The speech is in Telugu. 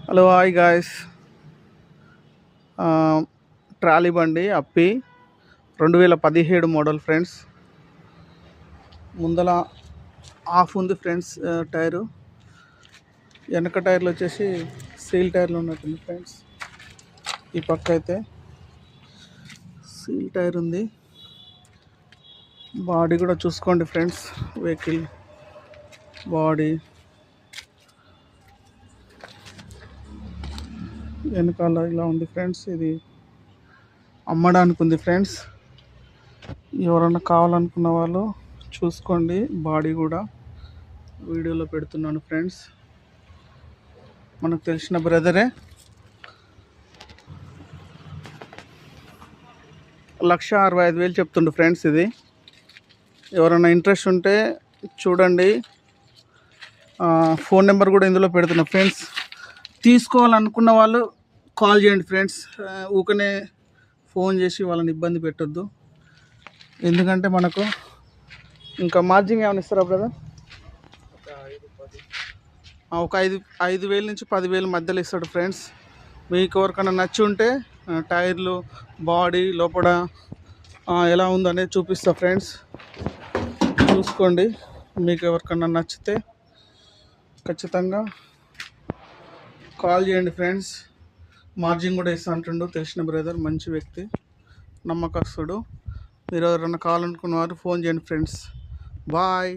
Hello hi guys. ట్రాలీ బండి అప్పి 2017 మోడల్ ఫ్రెండ్స్. ముందల ఆఫ్ ఉంది ఫ్రెండ్స్. టైరు వెనక టైర్లు వచ్చేసి సీల్ టైర్లు ఉన్నట్టుంది ఫ్రెండ్స్. ఈ పక్క అయితే సీల్ టైర్ ఉంది. బాడీ కూడా చూసుకోండి ఫ్రెండ్స్. వెహికల్ బాడీ వెనకాల ఇలా ఉంది ఫ్రెండ్స్. ఇది అమ్మడానికి ఉంది ఫ్రెండ్స్. ఎవరన్నా కావాలనుకున్న వాళ్ళు చూసుకోండి. బాడీ కూడా వీడియోలో పెడుతున్నాను ఫ్రెండ్స్. మనకు తెలిసిన బ్రదరే. 1,65,000 చెప్తుండు ఫ్రెండ్స్. ఇది ఎవరైనా ఇంట్రెస్ట్ ఉంటే చూడండి. ఫోన్ నెంబర్ కూడా ఇందులో పెడుతున్నా ఫ్రెండ్స్. తీసుకోవాలనుకున్న వాళ్ళు కాల్ చేయండి ఫ్రెండ్స్. ఊకనే ఫోన్ చేసి వాళ్ళని ఇబ్బంది పెట్టొద్దు. ఎందుకంటే మనకు ఇంకా మార్జిన్ ఏమైనా ఇస్తారా బ్రదర్? ఒక 5,000 నుంచి 10,000 మధ్యలో ఇస్తాడు ఫ్రెండ్స్. మీకు ఎవరికైనా నచ్చి ఉంటే టైర్లు బాడీ లోపల ఎలా ఉందనేది చూపిస్తా ఫ్రెండ్స్. చూసుకోండి. మీకు ఎవరికైనా నచ్చితే ఖచ్చితంగా కాల్ చేయండి ఫ్రెండ్స్. మార్జిన్ కూడా ఇస్తా అంటుండు తెలిసిన బ్రదర్. మంచి వ్యక్తి, నమ్మకస్తుడు. మీరు ఎవరైనా కావాలనుకున్న వారు ఫోన్ చేయండి ఫ్రెండ్స్. బాయ్.